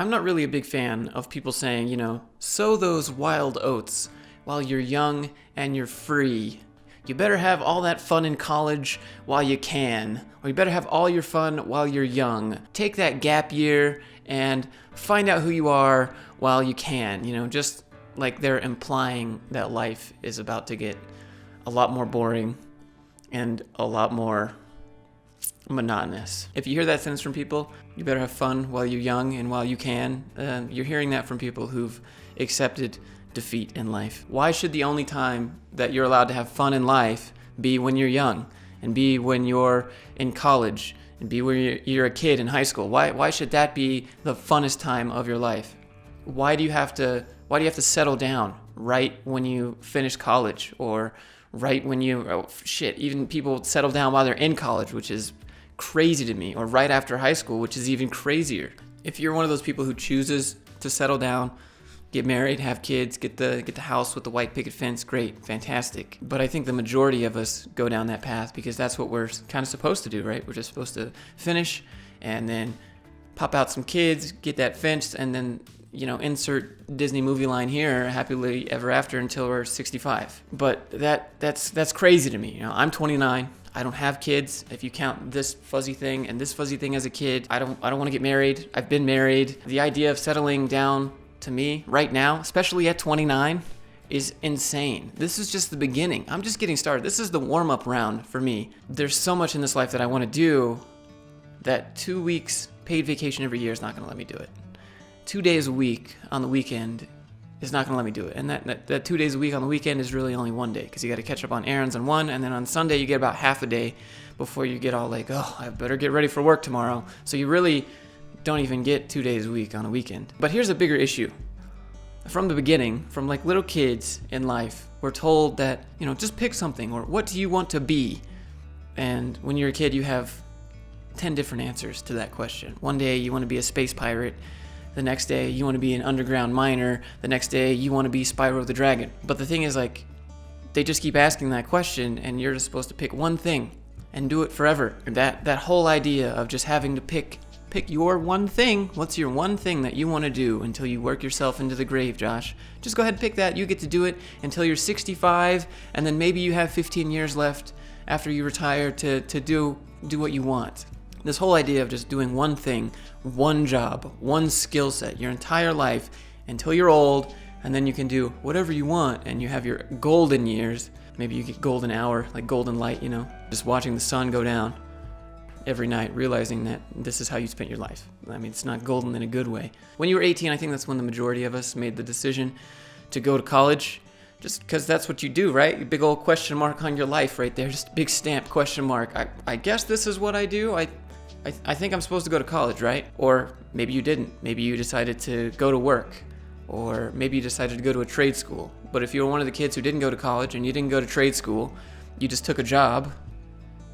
I'm not really a big fan of people saying, sow those wild oats while you're young and you're free. You better have all that fun in college while you can, or you better have all your fun while you're young. Take that gap year and find out who you are while you can, just like they're implying that life is about to get a lot more boring and a lot more monotonous. If you hear that sentence from people, you better have fun while you're young and while you can, you're hearing that from people who've accepted defeat in life. Why should the only time that you're allowed to have fun in life be when you're young, and be when you're in college, and be when you're a kid in high school? Why should that be the funnest time of your life? Why do you have to settle down right when you finish college, or right when even people settle down while they're in college, which is crazy to me, or right after high school, which is even crazier. If you're one of those people who chooses to settle down, get married, have kids, get the house with the white picket fence, great, fantastic. But I think the majority of us go down that path because that's what we're kind of supposed to do, right? We're just supposed to finish and then pop out some kids, get that fenced, and then insert Disney movie line here, happily ever after until we're 65. But that's crazy to me. I'm 29. I don't have kids. If you count this fuzzy thing and this fuzzy thing as a kid, I don't want to get married. I've been married. The idea of settling down to me right now, especially at 29, is insane. This is just the beginning. I'm just getting started. This is the warm-up round for me. There's so much in this life that I want to do that 2 weeks paid vacation every year is not going to let me do it. 2 days a week on the weekend is not going to let me do it. And that 2 days a week on the weekend is really only one day, because you got to catch up on errands on one, and then on Sunday you get about half a day before you get all like, oh, I better get ready for work tomorrow. So you really don't even get 2 days a week on a weekend. But here's a bigger issue. From the beginning, from like little kids in life, we're told that, just pick something, or what do you want to be? And when you're a kid, you have 10 different answers to that question. One day you want to be a space pirate. The next day you want to be an underground miner. The next day you want to be Spyro the Dragon. But the thing is, they just keep asking that question, and you're just supposed to pick one thing and do it forever. And that whole idea of just having to pick your one thing. What's your one thing that you want to do until you work yourself into the grave, Josh? Just go ahead and pick that. You get to do it until you're 65, and then maybe you have 15 years left after you retire to do what you want. This whole idea of just doing one thing, one job, one skill set your entire life until you're old, and then you can do whatever you want, and you have your golden years. Maybe you get golden hour, like golden light, just watching the sun go down every night, realizing that this is how you spent your life. I mean, it's not golden in a good way. When you were 18, I think that's when the majority of us made the decision to go to college, just because that's what you do, right? Big old question mark on your life right there, just big stamp question mark. I guess this is what I do. I think I'm supposed to go to college, right? Or maybe you didn't. Maybe you decided to go to work, or maybe you decided to go to a trade school. But if you were one of the kids who didn't go to college and you didn't go to trade school, you just took a job,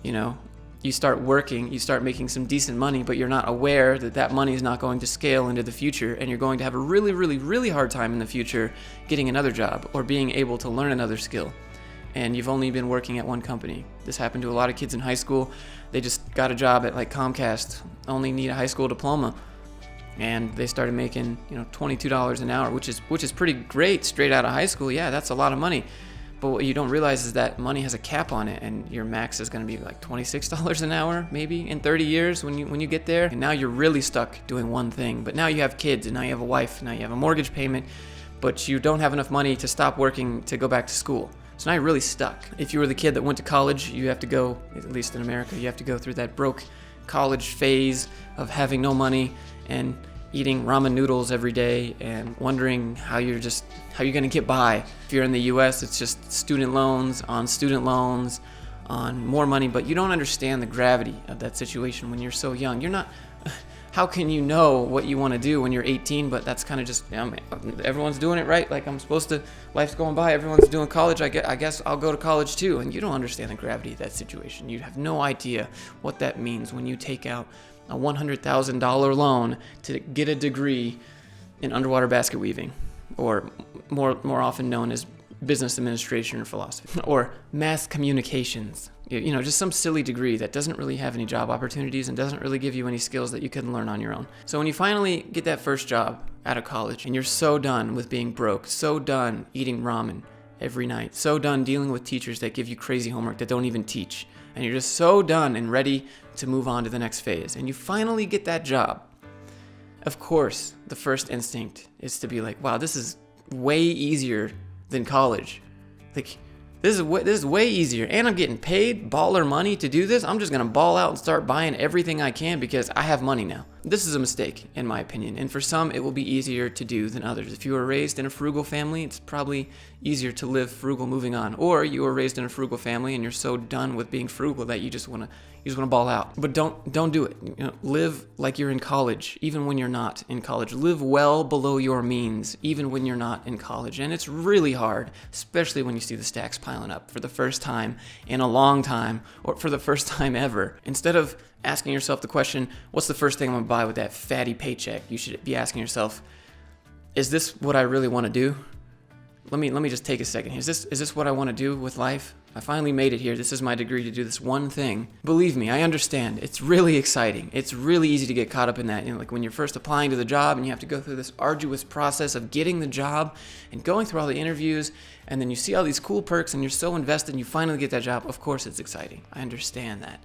you start working, you start making some decent money, but you're not aware that money is not going to scale into the future, and you're going to have a really, really, really hard time in the future getting another job or being able to learn another skill. And you've only been working at one company. This happened to a lot of kids in high school. They just got a job at like Comcast, only need a high school diploma, and they started making $22 an hour, which is pretty great straight out of high school. Yeah, that's a lot of money. But what you don't realize is that money has a cap on it, and your max is going to be like $26 an hour maybe in 30 years when you get there. And now you're really stuck doing one thing. But now you have kids, and now you have a wife, now you have a mortgage payment, but you don't have enough money to stop working to go back to school. So now you're really stuck. If you were the kid that went to college, you have to go, at least in America, you have to go through that broke college phase of having no money and eating ramen noodles every day and wondering how you're going to get by. If you're in the US, it's just student loans on more money, but you don't understand the gravity of that situation when you're so young. How can you know what you want to do when you're 18? But that's kind of just, everyone's doing it, right? Like life's going by, everyone's doing college, I guess I'll go to college too. And you don't understand the gravity of that situation. You have no idea what that means when you take out a $100,000 loan to get a degree in underwater basket weaving, or more often known as business administration or philosophy, or mass communications. Just some silly degree that doesn't really have any job opportunities and doesn't really give you any skills that you can learn on your own. So when you finally get that first job out of college and you're so done with being broke, so done eating ramen every night, so done dealing with teachers that give you crazy homework that don't even teach, and you're just so done and ready to move on to the next phase, and you finally get that job, of course, the first instinct is to be like, wow, this is way easier than college. Like, this is way easier, and I'm getting paid baller money to do this. I'm just gonna ball out and start buying everything I can because I have money now. This is a mistake, in my opinion, and for some, it will be easier to do than others. If you were raised in a frugal family, it's probably easier to live frugal moving on. Or you were raised in a frugal family and you're so done with being frugal that you just wanna ball out. But don't do it. Live like you're in college, even when you're not in college. Live well below your means, even when you're not in college. And it's really hard, especially when you see the stacks piling up for the first time in a long time, or for the first time ever. Instead of asking yourself the question, what's the first thing I'm gonna buy with that fatty paycheck? You should be asking yourself, is this what I really want to do? Let me just take a second here. Is this what I want to do with life? I finally made it here. This is my degree to do this one thing. Believe me, I understand. It's really exciting. It's really easy to get caught up in that. Like when you're first applying to the job and you have to go through this arduous process of getting the job and going through all the interviews, and then you see all these cool perks and you're so invested and you finally get that job. Of course it's exciting. I understand that.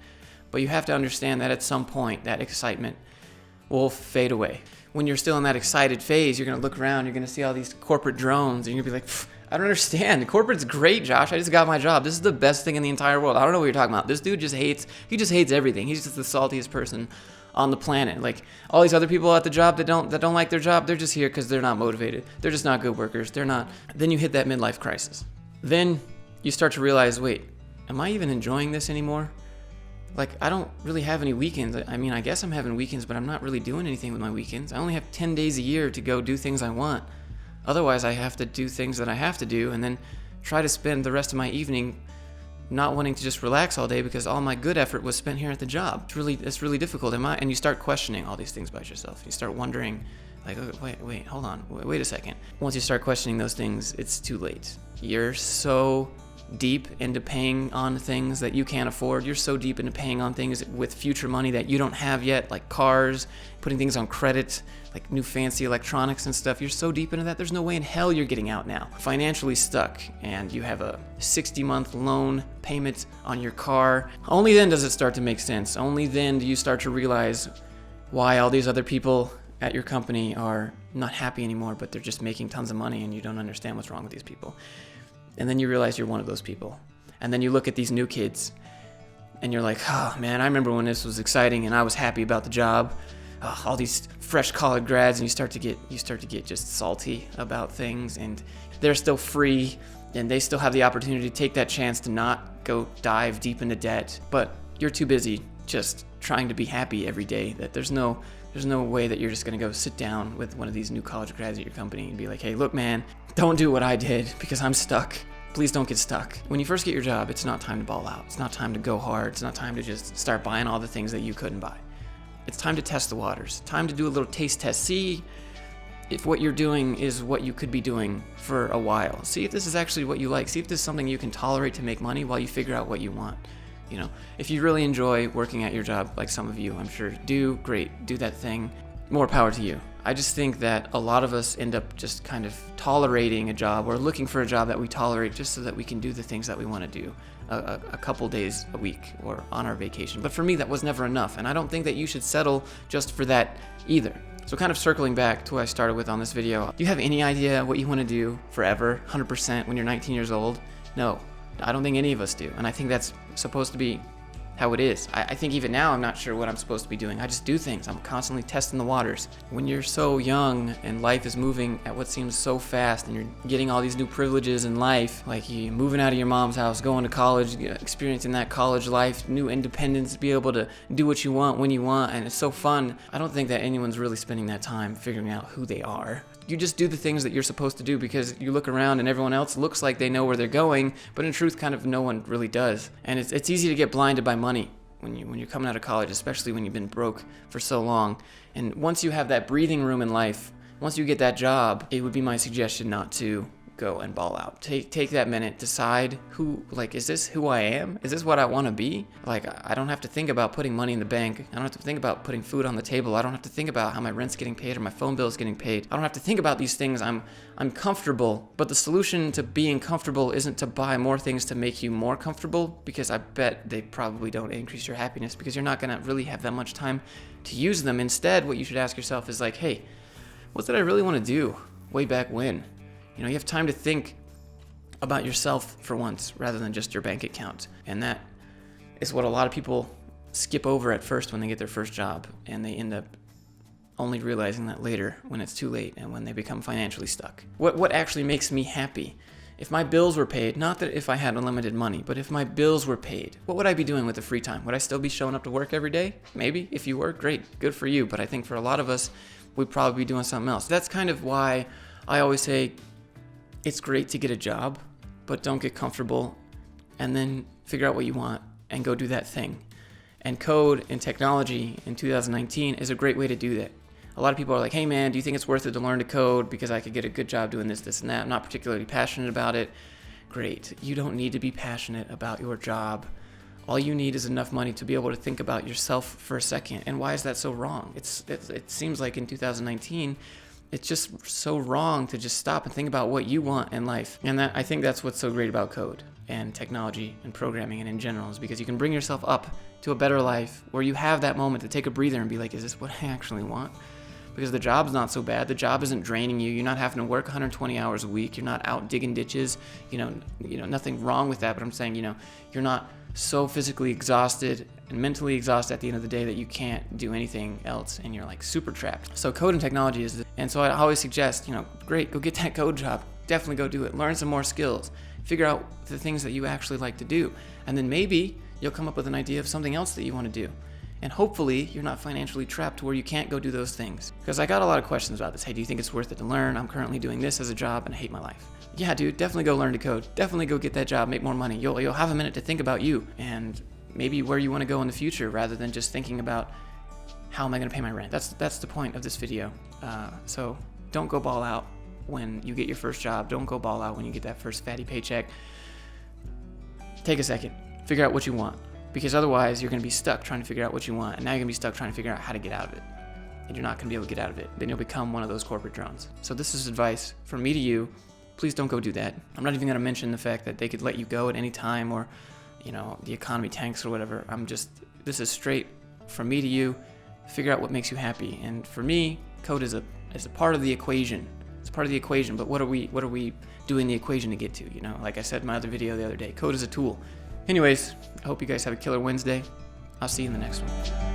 But you have to understand that at some point that excitement will fade away. When you're still in that excited phase, you're going to look around, you're going to see all these corporate drones, and you're going to be like, I don't understand. Corporate's great, Josh. I just got my job. This is the best thing in the entire world. I don't know what you're talking about. This dude just hates everything. He's just the saltiest person on the planet. Like all these other people at the job that don't like their job, they're just here because they're not motivated. They're just not good workers. They're not. Then you hit that midlife crisis. Then you start to realize, wait, am I even enjoying this anymore? Like, I don't really have any weekends. I mean, I guess I'm having weekends, but I'm not really doing anything with my weekends. I only have 10 days a year to go do things I want. Otherwise, I have to do things that I have to do and then try to spend the rest of my evening not wanting to just relax all day because all my good effort was spent here at the job. It's really difficult. And you start questioning all these things about yourself. You start wondering, like, wait, hold on. Wait a second. Once you start questioning those things, it's too late. You're so deep into paying on things that you can't afford. You're so deep into paying on things with future money that you don't have yet, like cars, putting things on credit, like new fancy electronics and stuff. You're so deep into that, there's no way in hell you're getting out now. Financially stuck, and you have a 60-month loan payment on your car. Only then does it start to make sense. Only then do you start to realize why all these other people at your company are not happy anymore, but they're just making tons of money and you don't understand what's wrong with these people. And then you realize you're one of those people. And then you look at these new kids and you're like, oh man, I remember when this was exciting and I was happy about the job. All these fresh college grads, and you start to get just salty about things, and they're still free and they still have the opportunity to take that chance to not go dive deep into debt. But you're too busy just trying to be happy every day that there's no way that you're just gonna go sit down with one of these new college grads at your company and be like, hey, look, man, don't do what I did because I'm stuck. Please don't get stuck. When you first get your job, it's not time to ball out. It's not time to go hard. It's not time to just start buying all the things that you couldn't buy. It's time to test the waters. Time to do a little taste test. See if what you're doing is what you could be doing for a while. See if this is actually what you like. See if this is something you can tolerate to make money while you figure out what you want. If you really enjoy working at your job, like some of you, I'm sure do, great, do that thing. More power to you. I just think that a lot of us end up just kind of tolerating a job or looking for a job that we tolerate just so that we can do the things that we want to do a couple days a week or on our vacation. But for me, that was never enough, and I don't think that you should settle just for that either. So kind of circling back to what I started with on this video, do you have any idea what you want to do forever, 100% when you're 19 years old? No, I don't think any of us do, and I think that's supposed to be how it is. I think even now I'm not sure what I'm supposed to be doing. I just do things. I'm constantly testing the waters. When you're so young and life is moving at what seems so fast and you're getting all these new privileges in life, like you moving out of your mom's house, going to college, experiencing that college life, new independence, be able to do what you want when you want, and it's so fun. I don't think that anyone's really spending that time figuring out who they are. You just do the things that you're supposed to do because you look around and everyone else looks like they know where they're going, but in truth, kind of no one really does. And it's easy to get blinded by money when you're coming out of college, especially when you've been broke for so long. And once you have that breathing room in life, once you get that job, it would be my suggestion not to go and ball out. Take that minute, decide is this who I am? Is this what I want to be? Like, I don't have to think about putting money in the bank. I don't have to think about putting food on the table. I don't have to think about how my rent's getting paid or my phone bill is getting paid. I don't have to think about these things. I'm comfortable, but the solution to being comfortable isn't to buy more things to make you more comfortable, because I bet they probably don't increase your happiness, because you're not going to really have that much time to use them. Instead, what you should ask yourself is like, hey, what did I really want to do way back when? You have time to think about yourself for once rather than just your bank account. And that is what a lot of people skip over at first when they get their first job, and they end up only realizing that later when it's too late and when they become financially stuck. What actually makes me happy? If my bills were paid, not that if I had unlimited money, but if my bills were paid, what would I be doing with the free time? Would I still be showing up to work every day? Maybe. If you were, great, good for you. But I think for a lot of us, we'd probably be doing something else. That's kind of why I always say it's great to get a job, but don't get comfortable, and then figure out what you want and go do that thing. And code and technology in 2019 is a great way to do that. A lot of people are like, hey man, do you think it's worth it to learn to code because I could get a good job doing this, and that? I'm not particularly passionate about it. Great. You don't need to be passionate about your job. All you need is enough money to be able to think about yourself for a second. And why is that so wrong? It seems like in 2019, it's just so wrong to just stop and think about what you want in life. And I think that's what's so great about code and technology and programming and in general, is because you can bring yourself up to a better life where you have that moment to take a breather and be like, is this what I actually want? Because the job's not so bad. The job isn't draining you. You're not having to work 120 hours a week. You're not out digging ditches. Nothing wrong with that. But I'm saying, you're not so physically exhausted and mentally exhausted at the end of the day that you can't do anything else, and you're like super trapped. So code and technology is, and so I always suggest, great, go get that code job. Definitely go do it. Learn some more skills. Figure out the things that you actually like to do. And then maybe you'll come up with an idea of something else that you want to do. And hopefully you're not financially trapped to where you can't go do those things. Because I got a lot of questions about this. Hey, do you think it's worth it to learn? I'm currently doing this as a job and I hate my life. Yeah, dude, definitely go learn to code. Definitely go get that job, make more money. You'll have a minute to think about you and maybe where you want to go in the future, rather than just thinking about how am I going to pay my rent. That's the point of this video. So don't go ball out when you get your first job. Don't go ball out when you get that first fatty paycheck. Take a second. Figure out what you want. Because otherwise, you're going to be stuck trying to figure out what you want. And now you're going to be stuck trying to figure out how to get out of it. And you're not going to be able to get out of it. Then you'll become one of those corporate drones. So this is advice from me to you. Please don't go do that. I'm not even going to mention the fact that they could let you go at any time, or, the economy tanks or whatever. This is straight from me to you. Figure out what makes you happy. And for me, code is a part of the equation. It's part of the equation. But what are we doing the equation to get to? Like I said in my other video the other day, code is a tool. Anyways, I hope you guys have a killer Wednesday. I'll see you in the next one.